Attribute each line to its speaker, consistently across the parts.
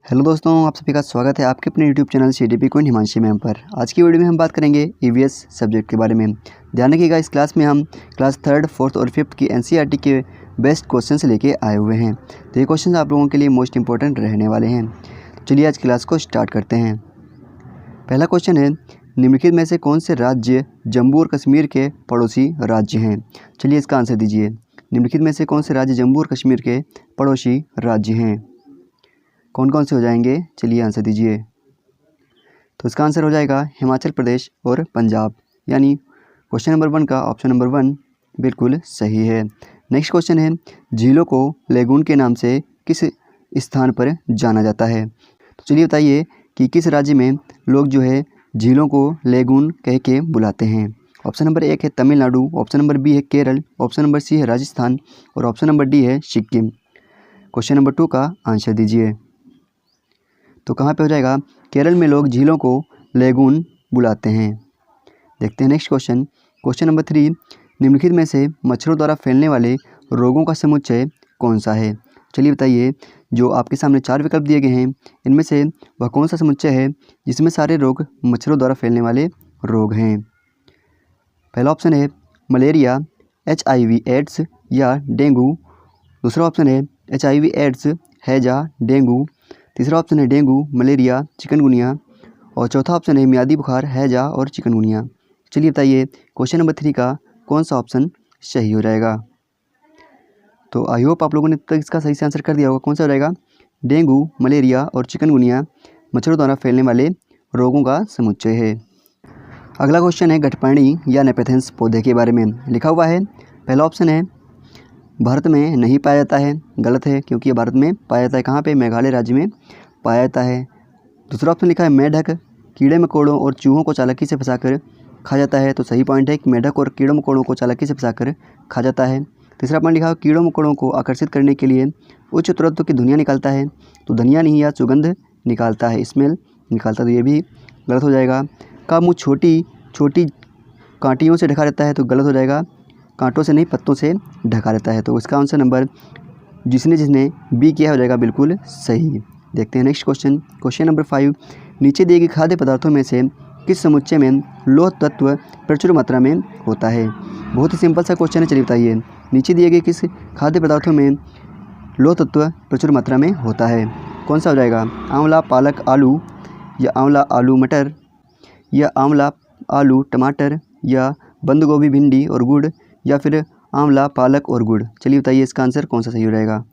Speaker 1: Hello दोस्तों, आप सभी का स्वागत है आपके अपने YouTube channel CDP queen Himanshi ma'am पर। आज की वीडियो में हम बात करेंगे EVS सब्जेक्ट के बारे में। ध्यान रखिएगा, इस क्लास में हम क्लास 3rd, 4th और 5th की NCERT के बेस्ट क्वेश्चंस लेके आए हुए हैं। तो ये क्वेश्चन आप लोगों के लिए मोस्ट इंपॉर्टेंट रहने वाले हैं। तो चलिए आज क्लास को स्टार्ट करते हैं। पहला क्वेश्चन है, निम्नलिखित में से कौन से राज्य जम्मू और कश्मीर के पड़ोसी राज्य हैं? चलिए इसका आंसर दीजिए। निम्नलिखित में से कौन से राज्य जम्मू और कश्मीर के पड़ोसी राज्य हैं? कौन कौन से हो जाएंगे? चलिए आंसर दीजिए। तो इसका आंसर हो जाएगा हिमाचल प्रदेश और पंजाब, यानी क्वेश्चन नंबर 1 का ऑप्शन नंबर 1 बिल्कुल सही है। नेक्स्ट क्वेश्चन है, झीलों को लेगून के नाम से किस स्थान पर जाना जाता है? तो चलिए बताइए कि किस राज्य में लोग जो है झीलों को लेगून कह के बुलाते हैं? ऑप्शन नंबर 1 है तमिलनाडु, ऑप्शन नंबर बी है केरल, ऑप्शन नंबर सी है राजस्थान और ऑप्शन नंबर डी है सिक्किम। क्वेश्चन नंबर 2 का आंसर दीजिए। तो कहाँ पे हो जाएगा? केरल में लोग झीलों को लेगून बुलाते हैं। देखते हैं नेक्स्ट क्वेश्चन। क्वेश्चन नंबर 3, निम्नलिखित में से मच्छरों द्वारा फैलने वाले रोगों का समुच्चय कौन सा है? चलिए बताइए, जो आपके सामने 4 विकल्प दिए गए हैं इनमें से वह कौन सा समुच्चय है जिसमें सारे रोग मच्छरों द्वारा फैलने वाले रोग हैं? पहला ऑप्शन है मलेरिया, HIV एड्स या डेंगू। दूसरा ऑप्शन है HIV एड्स, हैजा, डेंगू। तीसरा ऑप्शन है डेंगू, मलेरिया, चिकनगुनिया और चौथा ऑप्शन है मियादी बुखार, हैजा और चिकनगुनिया। चलिए बताइए क्वेश्चन नंबर 3 का कौन सा ऑप्शन सही हो जाएगा? तो आई होप आप लोगों ने तक इसका सही से आंसर कर दिया होगा। कौन सा हो जाएगा? डेंगू, मलेरिया और चिकनगुनिया मच्छरों द्वारा फैलने वाले रोगों का समुच्चय है। अगला क्वेश्चन है गठपाणी या नेपेथेंस पौधे के बारे में। लिखा हुआ है, पहला ऑप्शन है भारत में नहीं पाया जाता है। गलत है, क्योंकि ये भारत में पाया जाता है। कहाँ पे? मेघालय राज्य में पाया जाता है। दूसरा ऑप्शन लिखा है मेढक कीड़े मकोड़ों और चूहों को चालाकी से फंसाकर खा जाता है। तो सही पॉइंट है कि मेढक और कीड़ों मकोड़ों को चालाकी से फंसाकर खा जाता है। तीसरा पॉइंट लिखा है कीड़ों मकोड़ों को आकर्षित करने के लिए उच्च तुरत्व की धुनिया निकालता है। तो धनिया नहीं, या सुगंध निकालता है, स्मेल निकालता है। तो ये भी गलत हो जाएगा। का मुँह छोटी छोटी कांटियों से ढका रहता है। तो गलत हो जाएगा, कांटों से नहीं पत्तों से ढका रहता है। तो इसका आंसर नंबर जिसने बी किया हो जाएगा बिल्कुल सही। देखते हैं नेक्स्ट क्वेश्चन। क्वेश्चन नंबर 5, नीचे दिए गए खाद्य पदार्थों में से किस समुच्चय में लौह तत्व प्रचुर मात्रा में होता है? बहुत ही सिंपल सा क्वेश्चन है। चलिए बताइए, नीचे दिए गए किस खाद्य पदार्थों में लौह तत्व प्रचुर मात्रा में होता है? कौन सा हो जाएगा? आंवला, पालक, आलू या आंवला, आलू, मटर या आंवला, आलू, टमाटर या बंद गोभी, भिंडी और गुड़ या फिर आंवला, पालक और गुड़। चलिए बताइए इसका आंसर कौन सा सही हो जाएगा?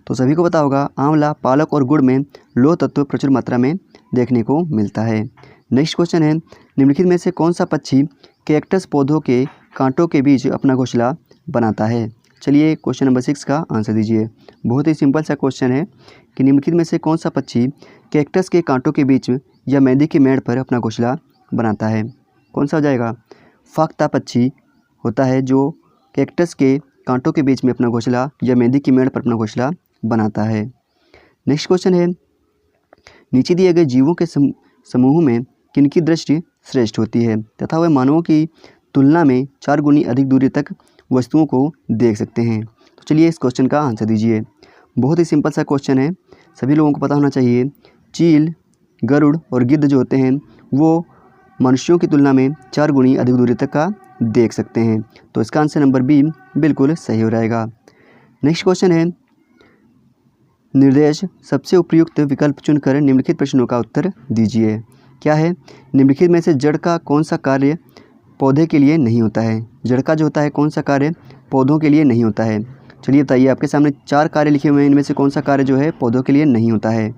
Speaker 1: तो सभी को पता होगा, आंवला, पालक और गुड़ में लौह तत्व प्रचुर मात्रा में देखने को मिलता है। नेक्स्ट क्वेश्चन है, निम्नलिखित में से कौन सा पक्षी कैक्टस पौधों के कांटों के बीच अपना घोंसला बनाता है? चलिए क्वेश्चन नंबर 6 का आंसर दीजिए। बहुत ही सिंपल सा क्वेश्चन है कि निम्नलिखित में से कौन सा पक्षी कैक्टस के कांटों के बीच या मेहंदी के मेड़ पर अपना घोंसला बनाता है? कौन सा हो जाएगा? फाख्ता पक्षी होता है जो कैक्टस के कांटों के बीच में अपना घोंसला या मेहंदी की मेड़ पर अपना घोंसला बनाता है। नेक्स्ट क्वेश्चन है, नीचे दिए गए जीवों के समूह में किनकी दृष्टि श्रेष्ठ होती है तथा वह मानवों की तुलना में 4 गुनी अधिक दूरी तक वस्तुओं को देख सकते हैं? तो चलिए इस क्वेश्चन का आंसर दीजिए। बहुत ही सिंपल सा क्वेश्चन है, सभी लोगों को पता होना चाहिए। चील, गरुड़ और गिद्ध जो होते हैं वो मनुष्यों की तुलना में 4 गुनी अधिक दूरी तक का देख सकते हैं। तो इसका आंसर नंबर बी बिल्कुल सही हो जाएगा। नेक्स्ट क्वेश्चन है, निर्देश सबसे उपयुक्त विकल्प चुनकर निम्नलिखित प्रश्नों का उत्तर दीजिए। क्या है? निम्नलिखित में से जड़ का कौन सा कार्य पौधे के लिए नहीं होता है? जड़ का जो होता है कौन सा कार्य पौधों के लिए नहीं होता है? चलिए बताइए, आपके सामने 4 कार्य लिखे हुए हैं, इनमें से कौन सा कार्य जो है पौधों के लिए नहीं होता है?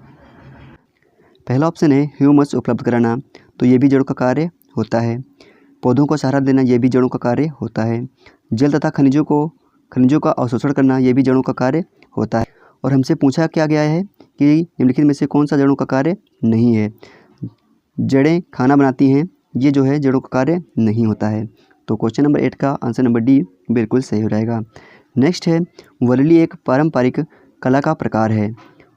Speaker 1: पहला ऑप्शन है ह्यूमस उपलब्ध कराना। तो ये भी जड़ों का कार्य होता है। पौधों को सहारा देना, ये भी जड़ों का कार्य होता है। जल तथा खनिजों का अवशोषण करना, ये भी जड़ों का कार्य होता है। और हमसे पूछा क्या गया है कि निम्नलिखित में से कौन सा जड़ों का कार्य नहीं है? जड़ें खाना बनाती हैं, ये जो है जड़ों का कार्य नहीं होता है। तो क्वेश्चन नंबर 8 का आंसर नंबर डी बिल्कुल सही हो जाएगा। नेक्स्ट है, वर्ली एक पारंपरिक कला का प्रकार है।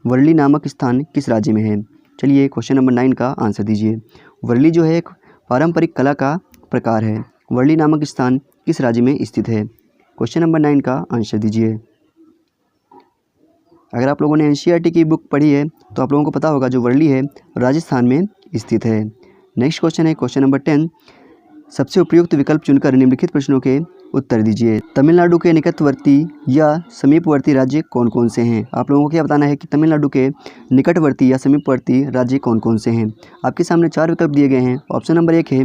Speaker 1: वर्ली नामक स्थान किस राज्य में है? चलिए क्वेश्चन नंबर 9 का आंसर दीजिए। वर्ली जो है एक पारंपरिक कला का प्रकार है। वर्ली नामक स्थान किस राज्य में स्थित है? क्वेश्चन नंबर 9 का आंसर दीजिए। अगर आप लोगों ने एनसीईआरटी की बुक पढ़ी है तो आप लोगों को पता होगा जो वर्ली है राजस्थान में स्थित है। नेक्स्ट क्वेश्चन है क्वेश्चन नंबर 10, सबसे उपयुक्त विकल्प चुनकर निम्नलिखित प्रश्नों के उत्तर दीजिए। तमिलनाडु के निकटवर्ती या समीपवर्ती राज्य कौन कौन से हैं? आप लोगों को क्या बताना है कि तमिलनाडु के निकटवर्ती या समीपवर्ती राज्य कौन कौन से हैं। आपके सामने 4 विकल्प दिए गए हैं। ऑप्शन नंबर 1 है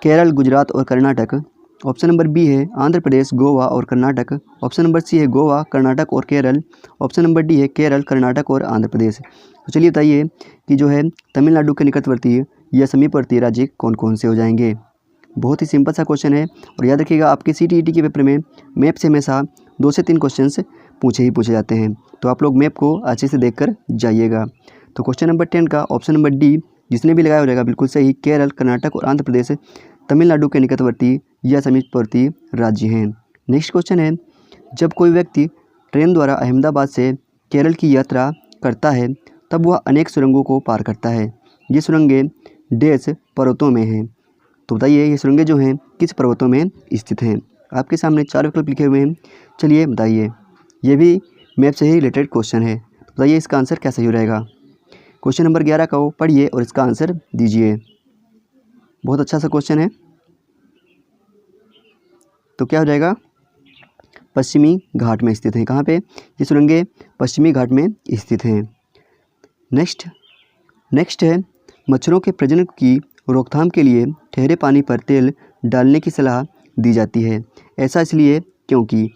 Speaker 1: केरल, गुजरात और कर्नाटक। ऑप्शन नंबर बी है आंध्र प्रदेश, गोवा और कर्नाटक। ऑप्शन नंबर सी है गोवा, कर्नाटक और केरल। ऑप्शन नंबर डी है केरल, कर्नाटक और आंध्र प्रदेश। तो चलिए बताइए कि जो है तमिलनाडु के निकटवर्ती या समीपवर्ती राज्य कौन कौन से हो जाएंगे। बहुत ही सिंपल सा क्वेश्चन है और याद रखिएगा आपके CTET के पेपर में मैप से हमेशा 2 से 3 क्वेश्चंस पूछे जाते हैं, तो आप लोग मैप को अच्छे से देखकर जाइएगा। तो क्वेश्चन नंबर 10 का ऑप्शन नंबर डी जिसने भी लगाया हो जाएगा बिल्कुल सही। केरल, कर्नाटक और आंध्र प्रदेश तमिलनाडु के निकटवर्ती या समीपवर्ती राज्य हैं। नेक्स्ट क्वेश्चन है, जब कोई व्यक्ति ट्रेन द्वारा अहमदाबाद से केरल की यात्रा करता है तब वह अनेक सुरंगों को पार करता है। ये सुरंगें डैश पर्वतों में हैं। तो बताइए ये सुरंगें जो हैं किस पर्वतों में स्थित हैं। आपके सामने 4 विकल्प लिखे हुए हैं। चलिए बताइए, ये भी मैप से ही रिलेटेड क्वेश्चन है। तो बताइए इसका आंसर क्या सही हो रहेगा। क्वेश्चन नंबर 11 का वो पढ़िए और इसका आंसर दीजिए। बहुत अच्छा सा क्वेश्चन है। तो क्या हो जाएगा, पश्चिमी घाट में स्थित हैं। कहाँ पे? ये सुरंगें पश्चिमी घाट में स्थित हैं। नेक्स्ट है, मच्छरों के प्रजनन की रोकथाम के लिए ठहरे पानी पर तेल डालने की सलाह दी जाती है। ऐसा इसलिए क्योंकि।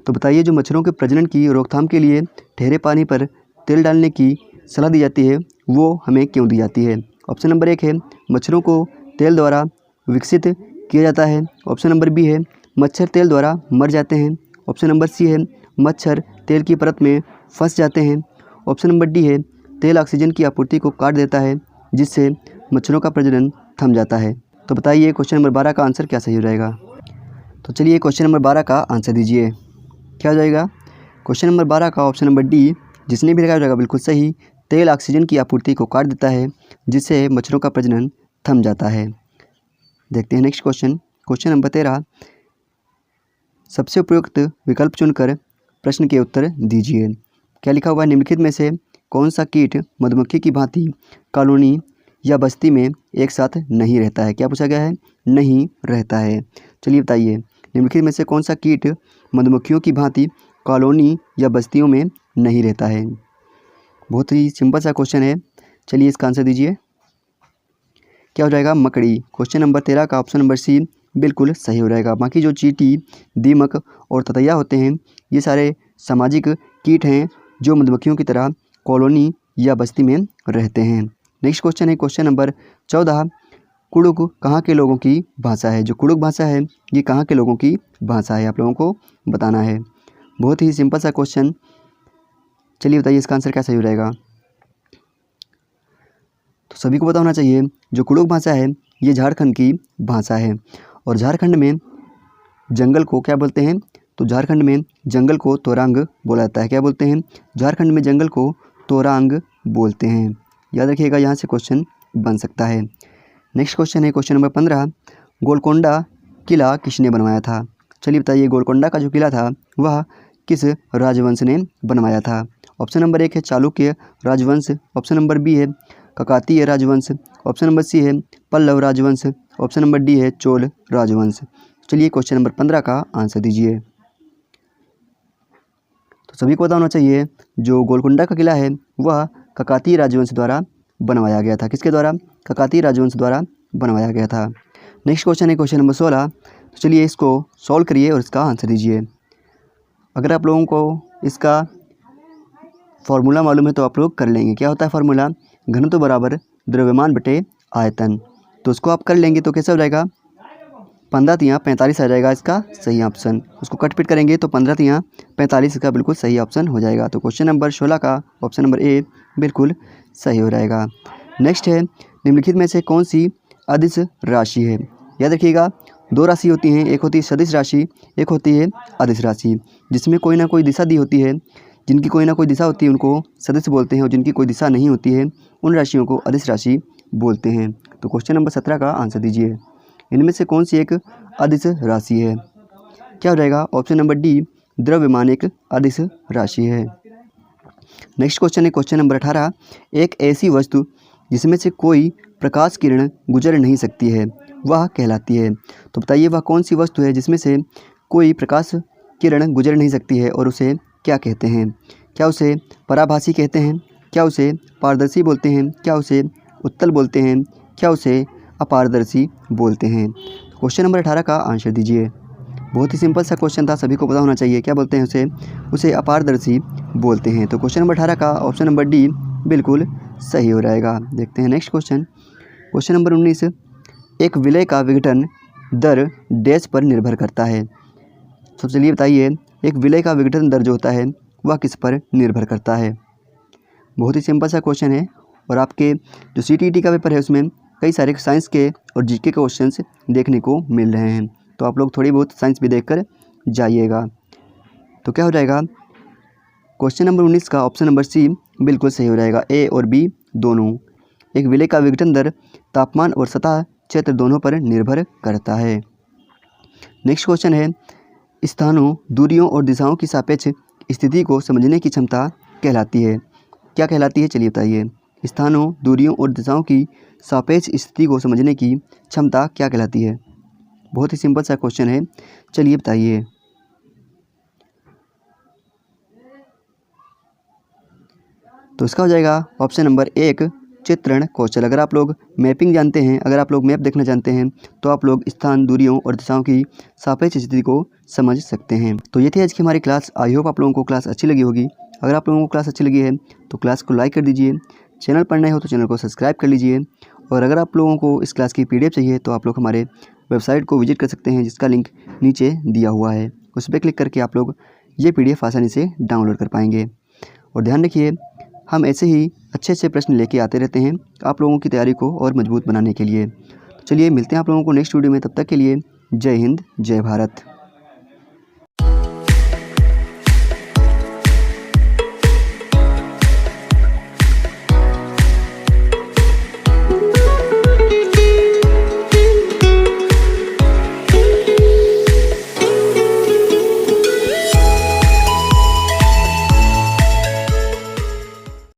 Speaker 1: तो बताइए जो मच्छरों के प्रजनन की रोकथाम के लिए ठहरे पानी पर तेल डालने की सलाह दी जाती है वो हमें क्यों दी जाती है। ऑप्शन नंबर 1 है मच्छरों को तेल द्वारा विकसित किया जाता है। ऑप्शन नंबर बी है मच्छर तेल द्वारा मर जाते हैं। ऑप्शन नंबर सी है मच्छर तेल की परत में फंस जाते हैं। ऑप्शन नंबर डी है तेल ऑक्सीजन की आपूर्ति को काट देता है जिससे मच्छरों का प्रजनन थम जाता है। तो बताइए क्वेश्चन नंबर 12 का आंसर क्या सही हो जाएगा। तो चलिए क्वेश्चन नंबर 12 का आंसर दीजिए। क्या हो जाएगा? क्वेश्चन नंबर 12 का ऑप्शन नंबर डी जिसने भी लगाया हो जाएगा बिल्कुल सही। तेल ऑक्सीजन की आपूर्ति को काट देता है जिससे मच्छरों का प्रजनन थम जाता है। देखते हैं नेक्स्ट क्वेश्चन। क्वेश्चन नंबर 13, सबसे उपयुक्त विकल्प चुनकर प्रश्न के उत्तर दीजिए। क्या लिखा हुआ है, निम्नलिखित में से कौन सा कीट मधुमक्खी की भांति कॉलोनी या बस्ती में एक साथ नहीं रहता है। क्या पूछा गया है? नहीं रहता है। चलिए बताइए निम्नलिखित में से कौन सा कीट मधुमक्खियों की भांति कॉलोनी या बस्तियों में नहीं रहता है। बहुत ही सिंपल सा क्वेश्चन है। चलिए इसका आंसर दीजिए। क्या हो जाएगा? मकड़ी। क्वेश्चन नंबर 13 का ऑप्शन नंबर सी बिल्कुल सही हो जाएगा। बाकी जो चींटी, दीमक और ततैया होते हैं ये सारे सामाजिक कीट हैं जो मधुमक्खियों की तरह कॉलोनी या बस्ती में रहते हैं। नेक्स्ट क्वेश्चन है क्वेश्चन नंबर 14, कुड़ुक कहाँ के लोगों की भाषा है। जो कुड़ुक भाषा है ये कहाँ के लोगों की भाषा है आप लोगों को बताना है। बहुत ही सिंपल सा क्वेश्चन। चलिए बताइए इसका आंसर क्या सही हो जाएगा। तो सभी को पता होना चाहिए जो कुड़ुक भाषा है ये झारखंड की भाषा है और झारखंड में जंगल को क्या बोलते हैं। तो झारखंड में जंगल को तोरांग बोला जाता है। क्या बोलते हैं? झारखंड में जंगल को तोरांग बोलते हैं। याद रखिएगा, यहाँ से क्वेश्चन बन सकता है। नेक्स्ट क्वेश्चन है क्वेश्चन नंबर 15, गोलकोंडा किला किसने बनवाया था। चलिए बताइए गोलकोंडा का जो किला था वह किस राजवंश ने बनवाया था। ऑप्शन नंबर 1 है चालुक्य राजवंश। ऑप्शन नंबर बी है काकतीय राजवंश। ऑप्शन नंबर सी है पल्लव राजवंश। ऑप्शन नंबर डी है चोल राजवंश। चलिए क्वेश्चन नंबर 15 का आंसर दीजिए। तो सभी को पता होना चाहिए जो गोलकोंडा का किला है वह काकतीय राजवंश द्वारा बनवाया गया था। किसके द्वारा? काकतीय राजवंश द्वारा बनवाया गया था। नेक्स्ट क्वेश्चन है क्वेश्चन नंबर 16। तो चलिए इसको सॉल्व करिए और इसका आंसर दीजिए। अगर आप लोगों को इसका फॉर्मूला मालूम है तो आप लोग कर लेंगे। क्या होता है फॉर्मूला? घनत्व बराबर द्रव्यमान बटे आयतन। तो उसको आप कर लेंगे तो कैसा हो जाएगा? 15 तियाँ 45 आ जाएगा इसका सही ऑप्शन। उसको कट पिट करेंगे तो 15 तियाँ 45 का बिल्कुल सही ऑप्शन हो जाएगा। तो क्वेश्चन नंबर 16 का ऑप्शन नंबर ए बिल्कुल सही हो जाएगा। नेक्स्ट है निम्नलिखित में से कौन सी अदिश राशि है। याद रखिएगा 2 राशि होती हैं, एक होती है सदिश राशि, एक होती है अदिश राशि। जिसमें कोई ना कोई दिशा दी होती है, जिनकी कोई ना कोई दिशा होती है उनको सदिश बोलते हैं और जिनकी कोई दिशा नहीं होती है उन राशियों को अदिश राशि बोलते हैं। तो क्वेश्चन नंबर 17 का आंसर दीजिए। इनमें से कौन सी एक अदिश राशि है। क्या हो जाएगा? ऑप्शन नंबर डी द्रव्यमान एक अदिश राशि है। नेक्स्ट क्वेश्चन है क्वेश्चन नंबर 18। एक ऐसी वस्तु जिसमें से कोई प्रकाश किरण गुजर नहीं सकती है वह कहलाती है। तो बताइए वह कौन सी वस्तु है जिसमें से कोई प्रकाश किरण गुजर नहीं सकती है और उसे क्या कहते हैं? क्या उसे पराभासी कहते हैं? क्या उसे पारदर्शी बोलते हैं? क्या उसे उत्तल बोलते हैं? क्या उसे अपारदर्शी बोलते हैं? क्वेश्चन नंबर 18 का आंसर दीजिए। बहुत ही सिंपल सा क्वेश्चन था, सभी को पता होना चाहिए। क्या बोलते हैं उसे अपारदर्शी बोलते हैं। तो क्वेश्चन नंबर 18 का ऑप्शन नंबर डी बिल्कुल सही हो जाएगा। देखते हैं नेक्स्ट क्वेश्चन। Question number 19। एक विलय का विघटन दर डैश पर निर्भर करता है। तो चलिए बताइए एक विलय का विघटन दर जो होता है वह किस पर निर्भर करता है। बहुत ही सिंपल सा क्वेश्चन है और आपके जो CTET का पेपर है उसमें कई सारे साइंस के और GK के क्वेश्चंस देखने को मिल रहे हैं, तो आप लोग थोड़ी बहुत साइंस भी देखकर जाइएगा। तो क्या हो जाएगा क्वेश्चन नंबर 19 का ऑप्शन नंबर सी बिल्कुल सही हो जाएगा। A और B दोनों। एक विलय का विघटन दर तापमान और सतह क्षेत्र दोनों पर निर्भर करता है। नेक्स्ट क्वेश्चन है स्थानों, दूरियों और दिशाओं की सापेक्ष स्थिति को समझने की क्षमता कहलाती है। क्या कहलाती है चलिए बताइए। स्थानों, दूरियों और दिशाओं की सापेक्ष स्थिति को समझने की क्षमता क्या कहलाती है। बहुत ही सिंपल सा क्वेश्चन है, चलिए बताइए। तो इसका हो जाएगा ऑप्शन नंबर 1 चित्रण कौशल। अगर आप लोग मैपिंग जानते हैं, अगर आप लोग मैप देखना जानते हैं तो आप लोग स्थान, दूरियों और दिशाओं की सापेक्ष स्थिति को समझ सकते हैं। तो ये थी आज की हमारी क्लास। आई होप आप लोगों को क्लास अच्छी लगी होगी। अगर आप लोगों को क्लास अच्छी लगी है तो क्लास को लाइक कर दीजिए। चैनल पर नए हो तो चैनल को सब्सक्राइब कर लीजिए। और अगर आप लोगों को इस क्लास की PDF चाहिए तो आप लोग हमारे वेबसाइट को विजिट कर सकते हैं, जिसका लिंक नीचे दिया हुआ है। उस पर क्लिक करके आप लोग ये PDF आसानी से डाउनलोड कर पाएंगे। और ध्यान रखिए हम ऐसे ही अच्छे अच्छे प्रश्न लेके आते रहते हैं आप लोगों की तैयारी को और मजबूत बनाने के लिए। चलिए मिलते हैं आप लोगों को नेक्स्ट वीडियो में। तब तक के लिए जय हिंद, जय भारत।